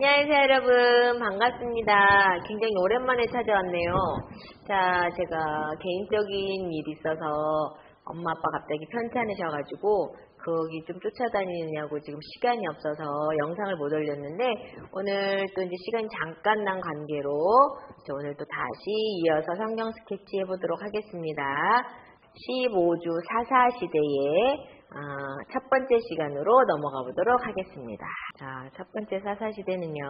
안녕하세요 여러분, 반갑습니다. 굉장히 오랜만에 찾아왔네요. 자, 제가 개인적인 일이 있어서 엄마 아빠 갑자기 편찮으셔가지고 거기 좀 쫓아다니느냐고 지금 시간이 없어서 영상을 못 올렸는데, 오늘 또 이제 시간이 잠깐 난 관계로 오늘 또 다시 이어서 성경 스케치 해보도록 하겠습니다. 15주 사사시대의 첫 번째 시간으로 넘어가 보도록 하겠습니다. 자, 첫 번째 사사시대는요,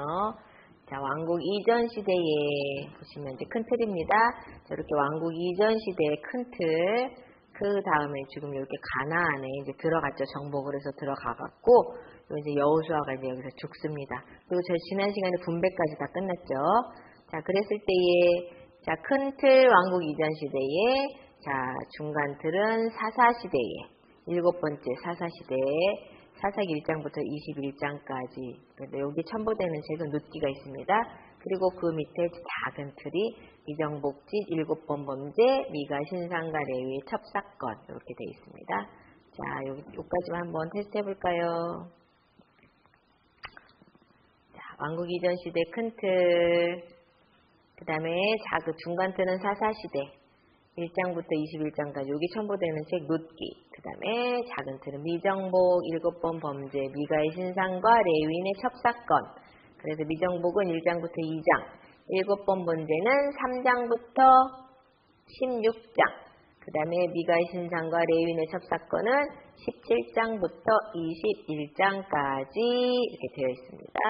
자, 왕국 이전 시대에 보시면 이제 큰 틀입니다. 자, 이렇게 왕국 이전 시대의 큰 틀, 그 다음에 지금 이렇게 가나안에 이제 들어갔죠. 정복을 해서 들어가갖고, 이제 여호수아가 이제 여기서 죽습니다. 그리고 저 지난 시간에 분배까지 다 끝났죠. 자, 그랬을 때에, 자, 큰 틀 왕국 이전 시대에, 자, 중간 틀은 사사시대에, 일곱 번째 사사시대에 사사기 1장부터 21장까지, 그래서 여기 첨부되는 책은 룻기가 있습니다. 그리고 그 밑에 작은 틀이 미정복짓, 일곱 번 범죄, 미가 신상가 레위의 첩사건, 이렇게 되어 있습니다. 자, 여기까지만 한번 테스트 해볼까요? 자, 왕국 이전 시대 큰 틀, 그 다음에 그 중간 틀은 사사시대 1장부터 21장까지, 여기 첨부되는 책 룻기, 그 다음에 작은 틀은 미정복, 일곱 번 범죄, 미가의 신상과 레위인의 첩사건. 그래서 미정복은 1장부터 2장, 일곱 번 범죄는 3장부터 16장, 그 다음에 미가의 신상과 레위인의 첩사건은 17장부터 21장까지 이렇게 되어 있습니다.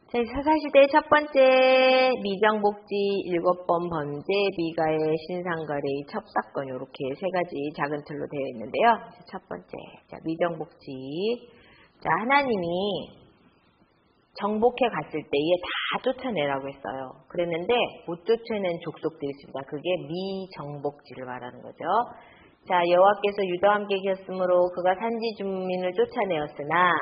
자, 사사시대의 첫 번째 미정복지, 일곱 번 범죄, 미가의 신상과 레위 첩사건, 이렇게 세 가지 작은 틀로 되어 있는데요. 첫 번째, 자, 미정복지. 자, 하나님이 정복해 갔을 때에 다 쫓아내라고 했어요. 그랬는데 못 쫓아낸 족속들이 있습니다. 그게 미정복지를 말하는 거죠. 자, 여호와께서 유다와 함께 계셨으므로 그가 산지 주민을 쫓아내었으나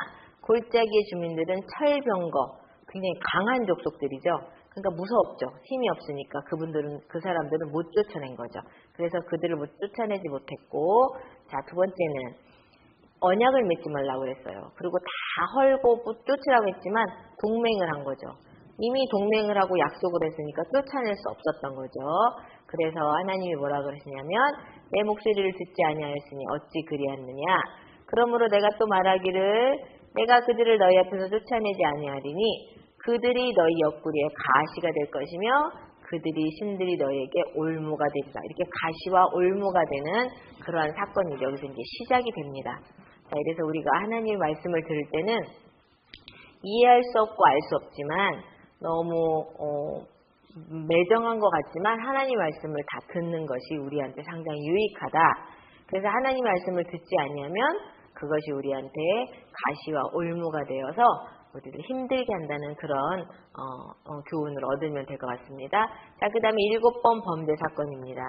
골짜기의 주민들은 철병거, 굉장히 강한 족속들이죠. 그러니까 무서웠죠. 힘이 없으니까 그 사람들은 못 쫓아낸 거죠. 그래서 그들을 쫓아내지 못했고, 자, 두 번째는 언약을 맺지 말라고 그랬어요. 그리고 다 헐고 쫓으라고 했지만 동맹을 한 거죠. 이미 동맹을 하고 약속을 했으니까 쫓아낼 수 없었던 거죠. 그래서 하나님이 뭐라 그러시냐면, 내 목소리를 듣지 아니하였으니 어찌 그리하느냐. 그러므로 내가 또 말하기를, 내가 그들을 너희 앞에서 쫓아내지 아니하리니 그들이 너희 옆구리에 가시가 될 것이며 그들이 신들이 너희에게 올무가 되리라. 이렇게 가시와 올무가 되는 그러한 사건이 여기서 이제 시작이 됩니다. 자, 이래서 우리가 하나님의 말씀을 들을 때는 이해할 수 없고 알 수 없지만, 너무 매정한 것 같지만 하나님 말씀을 다 듣는 것이 우리한테 상당히 유익하다. 그래서 하나님 말씀을 듣지 아니하면 그것이 우리한테 가시와 올무가 되어서 우리를 힘들게 한다는 그런 교훈을 얻으면 될 것 같습니다. 자, 그 다음에 일곱 번 범죄 사건입니다.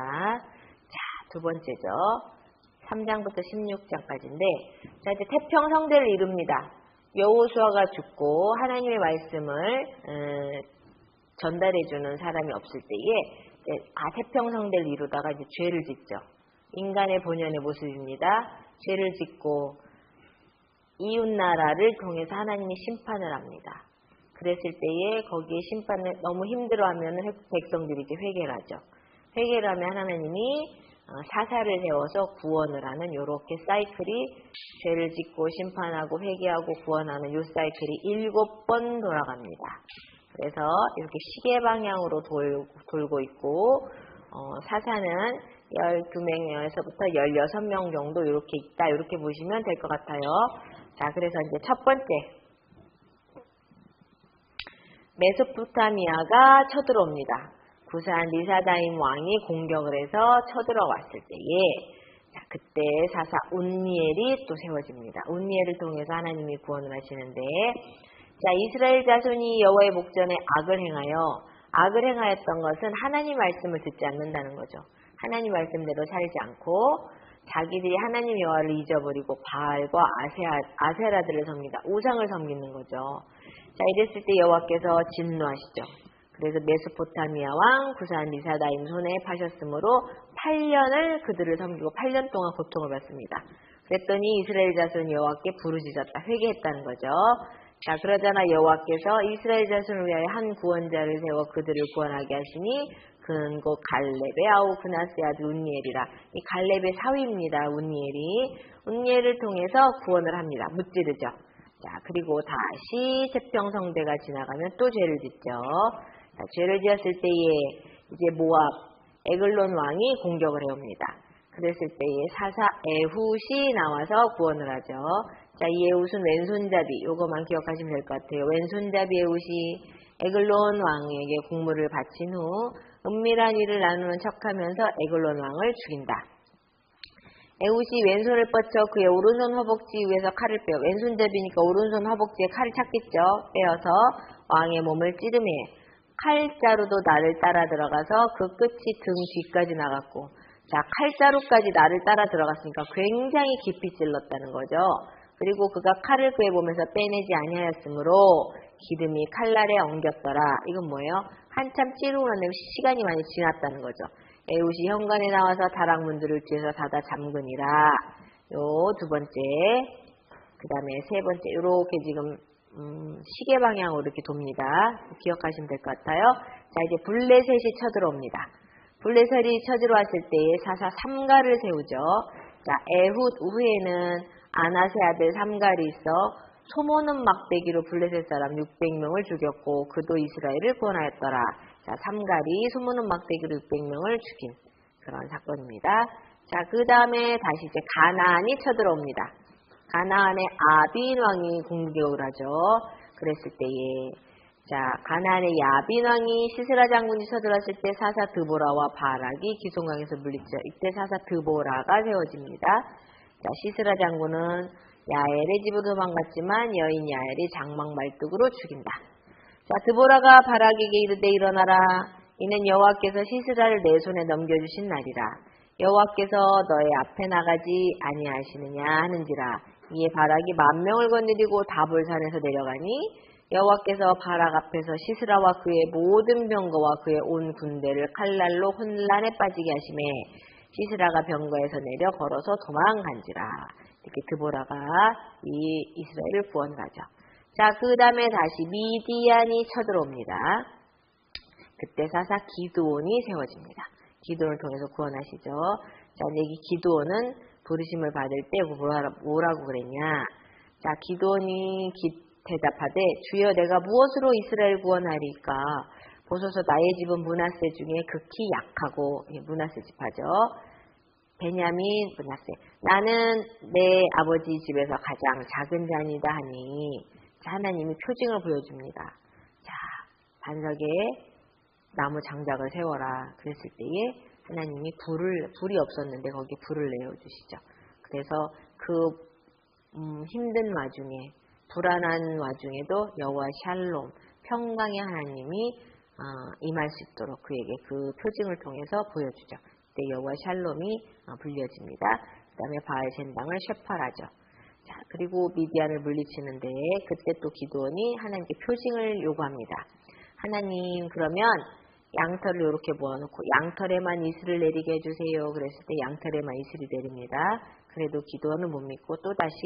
자, 두 번째죠. 3장부터 16장까지인데, 자, 이제 태평성대를 이룹니다. 여호수아가 죽고 하나님의 말씀을 전달해주는 사람이 없을 때에 태평성대를 이루다가 이제 죄를 짓죠. 인간의 본연의 모습입니다. 죄를 짓고 이웃나라를 통해서 하나님이 심판을 합니다. 그랬을 때에 거기에 심판을 너무 힘들어하면 백성들이 이제 회개를 하죠. 회개를 하면 하나님이 사사를 세워서 구원을 하는, 요렇게 사이클이, 죄를 짓고 심판하고 회개하고 구원하는 요 사이클이 7번 돌아갑니다. 그래서 이렇게 시계 방향으로 돌고 있고, 사사는 12명에서부터 16명 정도 이렇게 있다. 이렇게 보시면 될 것 같아요. 자, 그래서 이제 첫 번째, 메소포타미아가 쳐들어옵니다. 구산 리사다임 왕이 공격을 해서 쳐들어왔을 때에, 자, 그때 사사 운니엘이 또 세워집니다. 운니엘을 통해서 하나님이 구원을 하시는데, 자, 이스라엘 자손이 여호와의 목전에 악을 행하였던 것은 하나님 말씀을 듣지 않는다는 거죠. 하나님 말씀대로 살지 않고 자기들이 하나님 여호와를 잊어버리고 바알과 아세라들을 섬기다, 우상을 섬기는 거죠. 자, 이랬을 때 여호와께서 진노하시죠. 그래서 메소포타미아 왕 구산 리사다임 손에 파셨으므로 8년을 그들을 섬기고 8년 동안 고통을 받습니다. 그랬더니 이스라엘 자손이 여호와께 부르짖었다, 회개했다는 거죠. 자, 그러잖아 여호와께서 이스라엘 자손을 위하여 한 구원자를 세워 그들을 구원하게 하시니 그는 곧 갈렙의 아우 그나스의 아들 운니엘이라. 이 갈렙의 사위입니다. 운니엘을 통해서 구원을 합니다. 무찌르죠. 자, 그리고 다시 태평성대가 지나가면 또 죄를 짓죠. 자, 죄를 지었을 때에 이제 모압 에글론 왕이 공격을 해옵니다. 그랬을 때에 사사 에훗이 나와서 구원을 하죠. 자, 이 에훗은 왼손잡이, 요거만 기억하시면 될 것 같아요. 왼손잡이 에훗이 에글론 왕에게 국물을 바친 후 은밀한 일을 나누는 척하면서 에글론 왕을 죽인다. 에훗이 왼손을 뻗쳐 그의 오른손 허벅지 위에서 칼을 빼어, 왼손잡이니까 오른손 허벅지에 칼을 찾겠죠. 빼어서 왕의 몸을 찌르매 칼자루도 나를 따라 들어가서 그 끝이 등 뒤까지 나갔고, 자, 칼자루까지 나를 따라 들어갔으니까 굉장히 깊이 찔렀다는 거죠. 그리고 그가 칼을 그의 몸에서 빼내지 아니하였으므로 기름이 칼날에 엉겼더라. 이건 뭐예요? 한참 찌르고 난 다음에 시간이 많이 지났다는 거죠. 에훗이 현관에 나와서 다락문들을 뒤에서 닫아 잠그니라. 요 두 번째, 그 다음에 세 번째, 요렇게 지금 시계 방향으로 이렇게 돕니다. 기억하시면 될 것 같아요. 자, 이제 블레셋이 쳐들어옵니다. 블레셋이 쳐들어왔을 때에 사사 삼가를 세우죠. 자, 에훗 후에는 아낫의 아들 삼갈이 있어 소모는 막대기로 블레셋 사람 600명을 죽였고 그도 이스라엘을 구원하였더라. 자, 삼갈이 소모는 막대기로 600명을 죽인 그런 사건입니다. 자, 그 다음에 다시 이제 가나안이 쳐들어옵니다. 가나안의 아빈 왕이 공격을 하죠. 그랬을 때에 자, 가나안의 야빈 왕이 시스라 장군이 쳐들어왔을 때 사사 드보라와 바락이 기송강에서 물리쳐 이때 사사 드보라가 세워집니다. 자, 시스라 장군은 야엘의 집으로 도망갔지만 여인 야엘이 장막 말뚝으로 죽인다. 자, 드보라가 바락에게 이르되 일어나라. 이는 여호와께서 시스라를 내 손에 넘겨주신 날이라. 여호와께서 너의 앞에 나가지 아니하시느냐 하는지라. 이에 바락이 10,000명을 거느리고 다볼산에서 내려가니 여호와께서 바락 앞에서 시스라와 그의 모든 병거와 그의 온 군대를 칼날로 혼란에 빠지게 하시매 시스라가 병거에서 내려 걸어서 도망간지라. 이렇게 드보라가 이 이스라엘을 구원하죠. 자, 그 다음에 다시 미디안이 쳐들어옵니다. 그때 사사 기드온이 세워집니다. 기드온을 통해서 구원하시죠. 자, 여기 기드온은 부르심을 받을 때 뭐라고 그랬냐. 자, 기드온이 대답하되 주여 내가 무엇으로 이스라엘 구원하리까. 보소서 나의 집은 므낫세 중에 극히 약하고, 므낫세 집하죠. 베냐민 므낫세. 나는 내 아버지 집에서 가장 작은 자니다 하니. 자, 하나님이 표징을 보여줍니다. 자, 반석에 나무 장작을 세워라. 그랬을 때에 하나님이 불이 없었는데 거기에 불을 내어주시죠. 그래서 그 힘든 와중에 불안한 와중에도 여호와 샬롬 평강의 하나님이 임할 수 있도록 그에게 그 표징을 통해서 보여주죠. 그때 여호와 샬롬이 불려집니다. 그 다음에 바알 젠당을 쉐팔하죠. 자, 그리고 미디안을 물리치는데 그때 또 기드온이 하나님께 표징을 요구합니다. 하나님 그러면 양털을 이렇게 모아놓고 양털에만 이슬을 내리게 해주세요. 그랬을 때 양털에만 이슬이 내립니다. 그래도 기드온은 못 믿고 또다시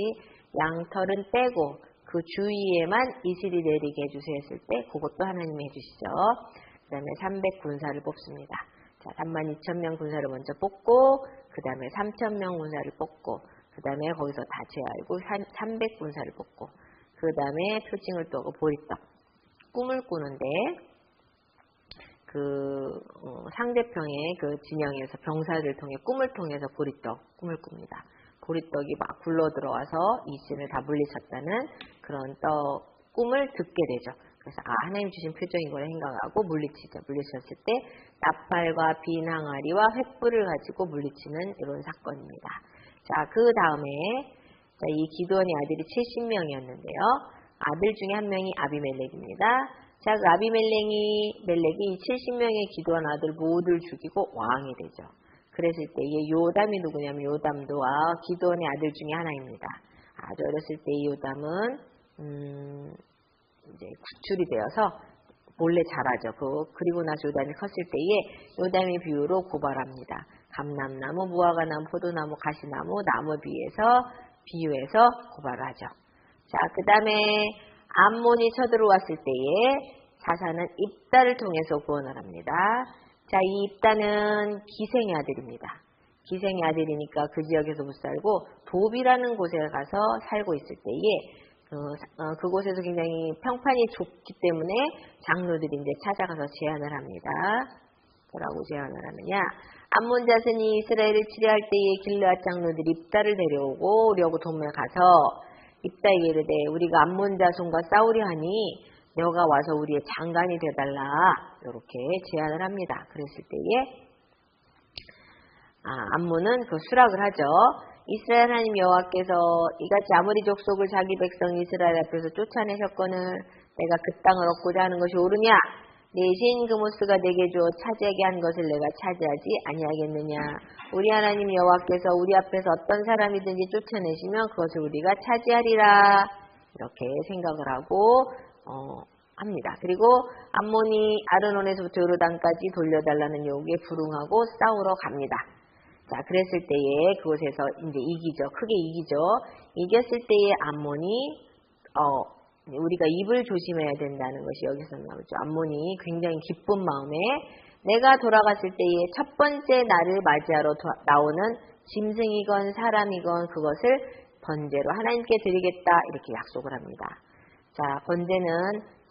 양털은 빼고 그 주위에만 이슬이 내리게 해주세요 했을 때 그것도 하나님이 해주시죠. 그 다음에 300군사를 뽑습니다. 자, 32,000명 군사를 먼저 뽑고 그 다음에 3,000명 군사를 뽑고 그 다음에 거기서 다 제하고 300군사를 뽑고 그 다음에 표징을 떠고 보리떡 꿈을 꾸는데 상대편의 그 진영에서 병사를 통해 꿈을 통해서 꿈을 꿉니다. 보리떡이 막 굴러 들어와서 이 신을 다 물리쳤다는 그런 꿈을 듣게 되죠. 그래서 하나님 주신 표정인 걸 생각하고 물리치죠. 물리쳤을 때 나팔과 빈 항아리와 횃불을 가지고 물리치는 이런 사건입니다. 자, 그 다음에 이 기드온의 아들이 70명이었는데요. 아들 중에 한 명이 아비멜렉입니다. 자, 그 아비멜렉이 70명의 기드온 아들 모두를 죽이고 왕이 되죠. 그랬을 때 이 요담이 누구냐면 요담도 기드온의 아들 중에 하나입니다. 아주 어렸을 때 이 요담은 이제 구출이 되어서 몰래 자라죠. 그리고 나서 요담이 컸을 때에 요담의 비유로 고발합니다. 감람나무, 무화과나무, 포도나무, 가시나무, 나무 비유해서 고발을 하죠. 자, 그 다음에 암몬이 쳐들어왔을 때에 사사는 입다를 통해서 구원을 합니다. 자, 이 입다는 기생의 아들입니다. 기생의 아들이니까 그 지역에서 못 살고 도비라는 곳에 가서 살고 있을 때에 그곳에서 굉장히 평판이 좁기 때문에 장로들이 이제 찾아가서 제안을 합니다. 뭐라고 제안을 하느냐? 암몬 자손이 이스라엘을 치려할 때에 길르앗 장로들이 입다를 데려오려고 도움에 가서 입다에게 이르되 우리가 암몬 자손과 싸우려 하니 너가 와서 우리의 장관이 되달라 이렇게 제안을 합니다. 그랬을 때에 암몬은 그 수락을 하죠. 이스라엘 하나님 여호와께서 이같이 아모리 족속을 자기 백성 이스라엘 앞에서 쫓아내셨거늘 내가 그 땅을 얻고자 하는 것이 옳으냐? 내 신 그모스가 내게 주어 차지하게 한 것을 내가 차지하지 아니하겠느냐? 우리 하나님 여호와께서 우리 앞에서 어떤 사람이든지 쫓아내시면 그것을 우리가 차지하리라 이렇게 생각을 하고 합니다. 그리고 암몬이 아르논에서부터 요르단까지 돌려달라는 요구에 불응하고 싸우러 갑니다. 자, 그랬을 때에 그곳에서 이제 이기죠. 크게 이기죠. 이겼을 때에 암몬이 우리가 입을 조심해야 된다는 것이 여기서 나오죠. 암몬이 굉장히 기쁜 마음에 내가 돌아갔을 때에 첫 번째 나를 맞이하러 나오는 짐승이건 사람이건 그것을 번제로 하나님께 드리겠다 이렇게 약속을 합니다. 자, 번제는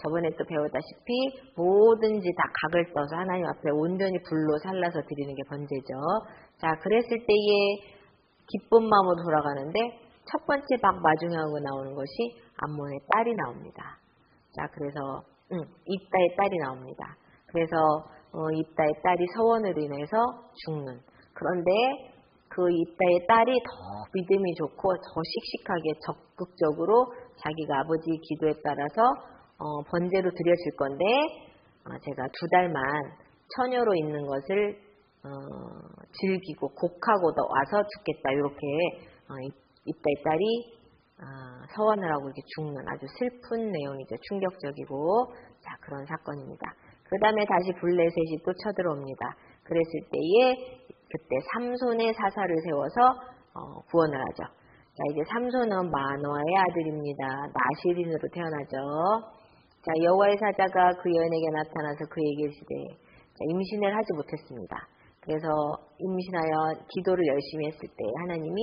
저번에 또 배웠다시피 뭐든지 다 각을 떠서 하나님 앞에 온전히 불로 살라서 드리는 게 번제죠. 자, 그랬을 때에 기쁜 마음으로 돌아가는데 첫 번째 막 마중하고 나오는 것이 암몬의 딸이 나옵니다. 자, 그래서 입다의 딸이 나옵니다. 그래서 입다의 딸이 서원으로 인해서 죽는. 그런데 그 입다의 딸이 더 믿음이 좋고 더 씩씩하게 적극적으로 자기가 아버지 기도에 따라서 번제로 드려질 건데 제가 2달만 처녀로 있는 것을 즐기고 곡하고 와서 죽겠다 이렇게 입다의 딸이 서원을 하고 이렇게 죽는 아주 슬픈 내용이죠. 충격적이고 자 그런 사건입니다. 그 다음에 다시 블레셋이 또 쳐들어옵니다. 그랬을 때에 그때 삼손의 사사를 세워서 구원을 하죠. 자 이제 삼손은 마노아의 아들입니다. 나시린으로 태어나죠. 자 여호와의 사자가 그 여인에게 나타나서 그에게 이르시되 임신을 하지 못했습니다. 그래서 임신하여 기도를 열심히 했을 때 하나님이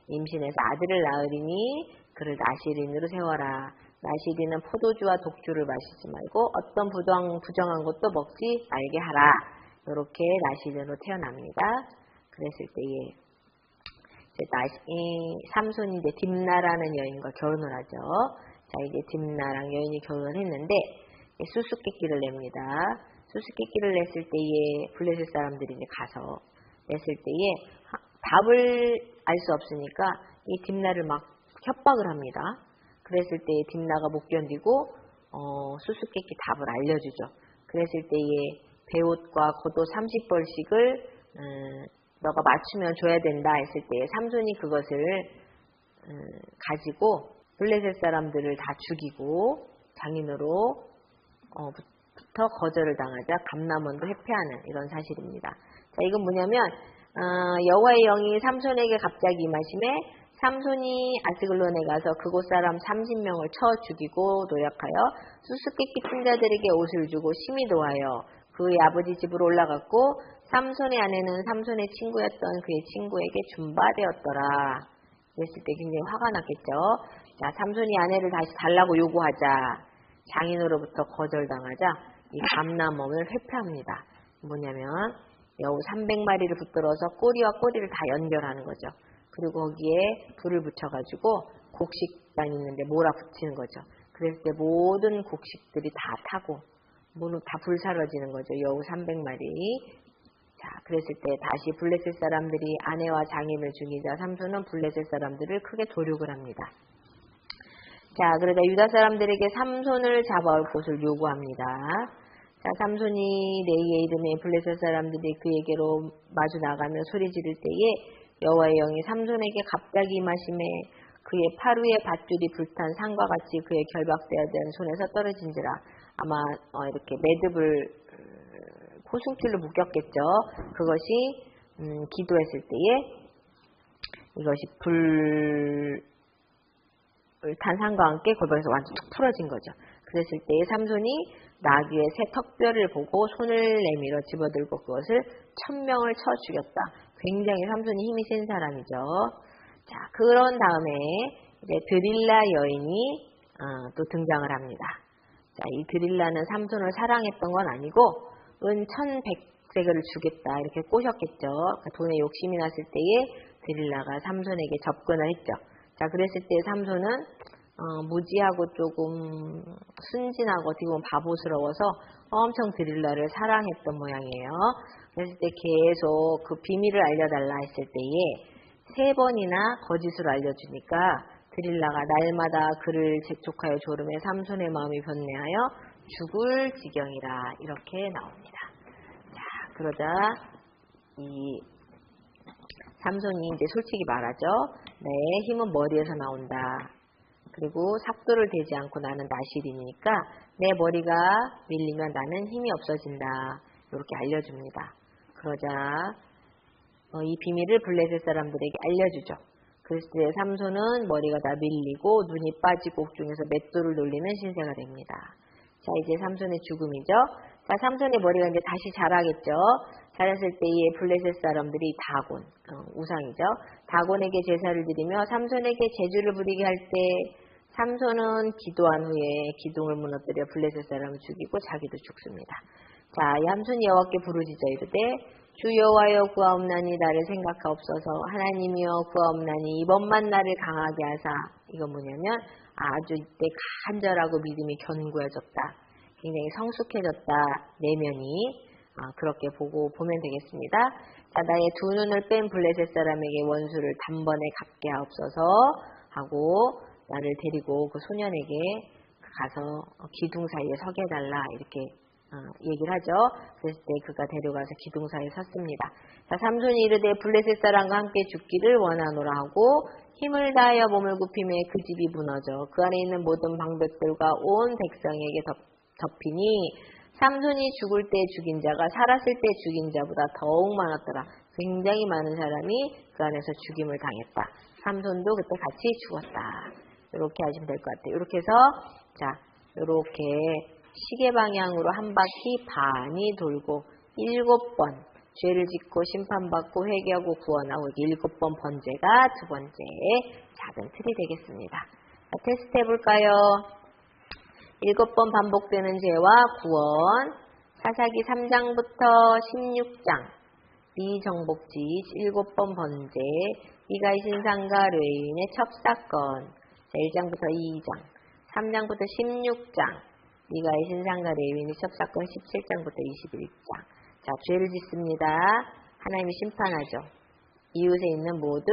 임신해서 아들을 낳으리니 그를 나시린으로 세워라. 나시린은 포도주와 독주를 마시지 말고 어떤 부정한 것도 먹지 말게 하라. 이렇게 나시린으로 태어납니다. 그랬을 때에 삼손이 이제 딥나라는 여인과 결혼을 하죠. 자 이제 딥나랑 여인이 결혼을 했는데 수수께끼를 냅니다. 수수께끼를 냈을 때에 블레셋 사람들이 이제 가서 냈을 때에 답을 알 수 없으니까 이 딥나를 막 협박을 합니다. 그랬을 때에 딥나가 못 견디고 수수께끼 답을 알려주죠. 그랬을 때에 베옷과 겉옷 30벌씩을 너가 맞추면 줘야 된다 했을 때에 삼손이 그것을 가지고 블레셋 사람들을 다 죽이고 장인으로 부터 거절을 당하자 감람원도 회폐하는 이런 사실입니다. 자 이건 뭐냐면 여호와의 영이 삼손에게 갑자기 임하심에 삼손이 아스글론에 가서 그곳 사람 30명을 쳐 죽이고 노략하여 수수께끼 친 자들에게 옷을 주고 심히 도하여 그의 아버지 집으로 올라갔고 삼손의 아내는 삼손의 친구였던 그의 친구에게 준바되었더라. 그랬을 때 굉장히 화가 났겠죠. 자 삼손이 아내를 다시 달라고 요구하자 장인으로부터 거절당하자 이 감람원을 회폐합니다. 뭐냐면 여우 300마리를 붙들어서 꼬리와 꼬리를 다 연결하는 거죠. 그리고 거기에 불을 붙여가지고 곡식단 있는데 몰아붙이는 거죠. 그랬을 때 모든 곡식들이 다 타고 다 불사라지는 거죠. 여우 300마리. 자, 그랬을 때 다시 블레셋 사람들이 아내와 장인을 죽이자 삼손은 블레셋 사람들을 크게 도륙을 합니다. 자, 그러다 유다 사람들에게 삼손을 잡아올 곳을 요구합니다. 자, 삼손이 레이에 이름에 블레셋 사람들이 그에게로 마주 나가며 소리 지를 때에 여호와의 영이 삼손에게 갑자기 임하심에 그의 팔 위에 밧줄이 불탄 상과 같이 그의 결박되어야 된 손에서 떨어진지라. 아마 이렇게 매듭을 코승길로 묶였겠죠. 그것이 기도했을 때에 이것이 탄산과 함께 골방에서 완전 툭 풀어진 거죠. 그랬을 때 삼손이 나귀의 새 턱뼈를 보고 손을 내밀어 집어들고 그것을 1000명을 쳐 죽였다. 굉장히 삼손이 힘이 센 사람이죠. 자, 그런 다음에 이제 드릴라 여인이 또 등장을 합니다. 자, 이 드릴라는 삼손을 사랑했던 건 아니고 은 1100세겔을 주겠다 이렇게 꼬셨겠죠. 그러니까 돈에 욕심이 났을 때에 드릴라가 삼손에게 접근을 했죠. 자, 그랬을 때 삼손은 무지하고 조금 순진하고 어떻게 보면 바보스러워서 엄청 드릴라를 사랑했던 모양이에요. 그랬을 때 계속 그 비밀을 알려달라 했을 때에 3번이나 거짓으로 알려주니까 드릴라가 날마다 그를 재촉하여 조름에 삼손의 마음이 변내하여 죽을 지경이라 이렇게 나옵니다. 자, 그러자 이 삼손이 이제 솔직히 말하죠. 내 힘은 머리에서 나온다. 그리고 삭도를 대지 않고 나는 나실이니까 내 머리가 밀리면 나는 힘이 없어진다. 이렇게 알려줍니다. 그러자 이 비밀을 블레셋 사람들에게 알려주죠. 그랬을 때 삼손은 머리가 다 밀리고 눈이 빠지고 옥중에서 맷돌을 놀리는 신세가 됩니다. 자, 이제 삼손의 죽음이죠. 자, 삼손의 머리가 이제 다시 자라겠죠. 자랐을 때에 블레셋 사람들이 다곤, 우상이죠. 다곤에게 제사를 드리며 삼손에게 제주를 부리게 할 때 삼손은 기도한 후에 기둥을 무너뜨려 블레셋 사람을 죽이고 자기도 죽습니다. 자, 삼손이 여호와께 부르짖어 이르되 주 여호와여 구하옵나니 나를 생각하옵소서. 하나님이여 구하옵나니 이번만 나를 강하게 하사. 이건 뭐냐면 아주 이때 간절하고 믿음이 견고해졌다. 굉장히 성숙해졌다. 내면이 그렇게 보면 되겠습니다. 자, 나의 두 눈을 뺀 블레셋 사람에게 원수를 단번에 갚게 하옵소서 하고 나를 데리고 그 소년에게 가서 기둥 사이에 서게 해달라 이렇게 얘기를 하죠. 그랬을 때 그가 데려가서 기둥 사이에 섰습니다. 자, 삼손이 이르되 블레셋 사람과 함께 죽기를 원하노라 하고 힘을 다하여 몸을 굽히매 그 집이 무너져 그 안에 있는 모든 방백들과 온 백성에게 덮이니 삼손이 죽을 때 죽인 자가 살았을 때 죽인 자보다 더욱 많았더라. 굉장히 많은 사람이 그 안에서 죽임을 당했다. 삼손도 그때 같이 죽었다. 이렇게 하시면 될 것 같아요. 이렇게 해서 자, 이렇게 시계 방향으로 한 바퀴 반이 돌고 7번 죄를 짓고 심판받고 회개하고 구원하고 7번 번제가 두 번째 작은 틀이 되겠습니다. 자, 테스트 해볼까요? 7번 반복되는 죄와 구원, 사사기 3장부터 16장, 미정복지 7번 번제, 미가의 신상과 레위인의 첩사건, 자, 1장부터 2장, 3장부터 16장, 미가의 신상과 레위인의 첩사건 17장부터 21장. 자, 죄를 짓습니다. 하나님이 심판하죠. 이웃에 있는 모든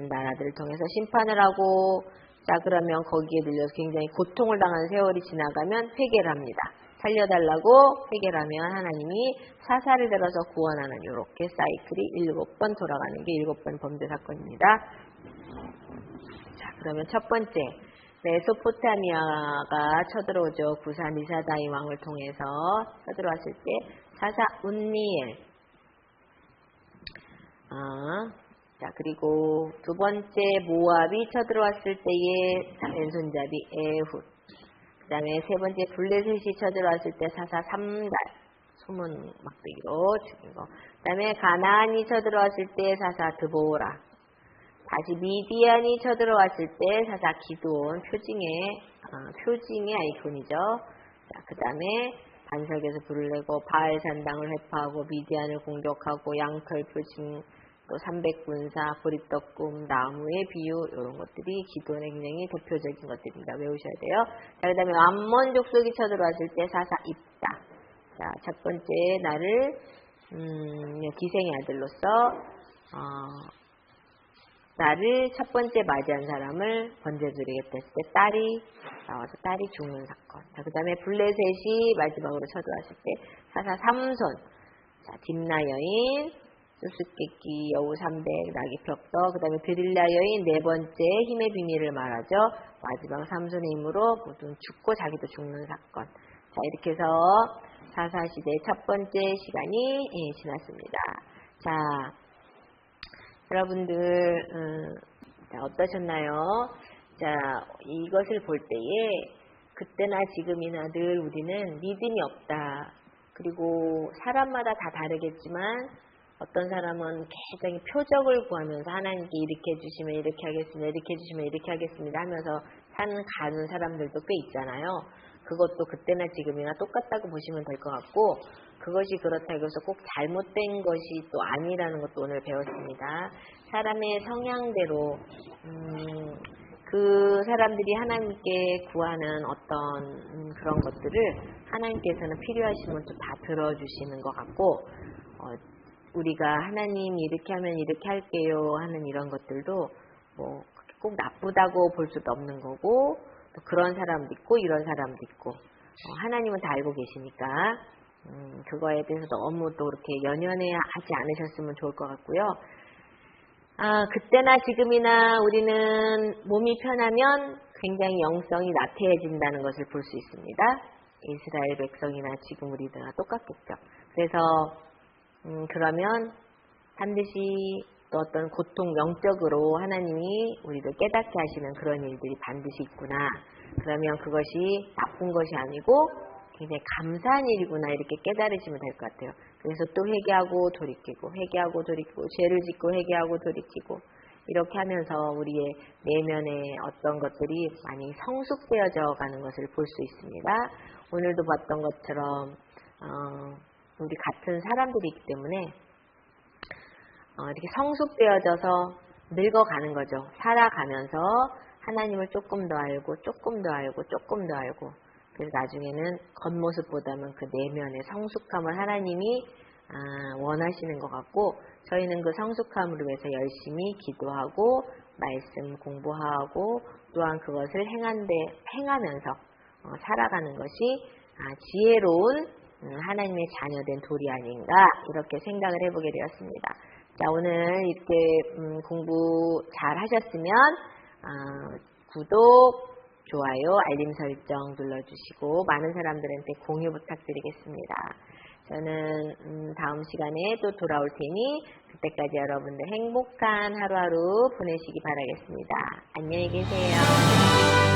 나라들을 통해서 심판을 하고, 자, 그러면 거기에 들려서 굉장히 고통을 당한 세월이 지나가면 회개를 합니다. 살려달라고 회개를 하면 하나님이 사사를 들어서 구원하는 이렇게 사이클이 7번 돌아가는 게 7번 범죄 사건입니다. 자, 그러면 첫 번째, 메소포타미아가 쳐들어오죠. 구사 미사다임 왕을 통해서 쳐들어왔을 때 사사 운니엘. 자, 그리고 두 번째 모압이 쳐들어왔을 때의 왼손잡이 에훗. 그 다음에 세 번째 블레셋이 쳐들어왔을 때 사사 3달 소문 막대기로 죽인 거. 그 다음에 가나안이 쳐들어왔을 때 사사 드보라. 다시 미디안이 쳐들어왔을 때 사사 기드온. 표징의 아이콘이죠. 자, 그 다음에 반석에서 불을 내고 바알 산당을 회파하고 미디안을 공격하고 양털 표징, 또 300군사, 보리떡꿈, 나무의 비유 이런 것들이 기도원의 굉장히 대표적인 것들입니다. 외우셔야 돼요. 자, 그 다음에 암몬 족속이 쳐들어왔을 때 사사 입다. 자, 첫 번째 나를 기생의 아들로서 나를 첫 번째 맞이한 사람을 번제 드리겠다 했을 때 딸이 나와서 딸이 죽는 사건. 자, 그 다음에 블레셋이 마지막으로 쳐들어왔을 때 사사 삼손. 자, 딥나 여인, 수수께끼, 여우 300, 나귀 벽덕, 그 다음에 드릴라 여인 네 번째 힘의 비밀을 말하죠. 마지막 삼손의 힘으로 모두 죽고 자기도 죽는 사건. 자, 이렇게 해서 사사시대의 첫 번째 시간이 지났습니다. 자, 여러분들 어떠셨나요? 자, 이것을 볼 때에 그때나 지금이나 늘 우리는 믿음이 없다. 그리고 사람마다 다 다르겠지만 어떤 사람은 굉장히 표적을 구하면서 하나님께 이렇게 해주시면 이렇게 하겠습니다. 이렇게 해주시면 이렇게 하겠습니다 하면서 가는 사람들도 꽤 있잖아요. 그것도 그때나 지금이나 똑같다고 보시면 될 것 같고, 그것이 그렇다고 해서 꼭 잘못된 것이 또 아니라는 것도 오늘 배웠습니다. 사람의 성향대로 그 사람들이 하나님께 구하는 어떤 그런 것들을 하나님께서는 필요하시면 또 다 들어주시는 것 같고, 우리가 하나님이 이렇게 하면 이렇게 할게요 하는 이런 것들도 뭐 꼭 나쁘다고 볼 수도 없는 거고, 또 그런 사람도 있고 이런 사람도 있고, 하나님은 다 알고 계시니까 그거에 대해서 너무 또 이렇게 연연해 하지 않으셨으면 좋을 것 같고요. 그때나 지금이나 우리는 몸이 편하면 굉장히 영성이 나태해진다는 것을 볼 수 있습니다. 이스라엘 백성이나 지금 우리들과 똑같겠죠. 그래서 그러면 반드시 또 어떤 고통, 영적으로 하나님이 우리를 깨닫게 하시는 그런 일들이 반드시 있구나. 그러면 그것이 나쁜 것이 아니고 굉장히 감사한 일이구나, 이렇게 깨달으시면 될 것 같아요. 그래서 또 회개하고 돌이키고, 회개하고 돌이키고, 죄를 짓고 회개하고 돌이키고, 이렇게 하면서 우리의 내면의 어떤 것들이 많이 성숙되어져 가는 것을 볼 수 있습니다. 오늘도 봤던 것처럼 우리 같은 사람들이기 때문에 이렇게 성숙되어져서 늙어가는 거죠. 살아가면서 하나님을 조금 더 알고 조금 더 알고 조금 더 알고, 그래서 나중에는 겉모습보다는 그 내면의 성숙함을 하나님이 원하시는 것 같고, 저희는 그 성숙함을 위해서 열심히 기도하고 말씀 공부하고 또한 그것을 행하면서 살아가는 것이 지혜로운 하나님의 자녀된 돌이 아닌가, 이렇게 생각을 해보게 되었습니다. 자, 오늘 이렇게 공부 잘 하셨으면 구독, 좋아요, 알림 설정 눌러주시고 많은 사람들한테 공유 부탁드리겠습니다. 저는 다음 시간에 또 돌아올 테니 그때까지 여러분들 행복한 하루하루 보내시기 바라겠습니다. 안녕히 계세요.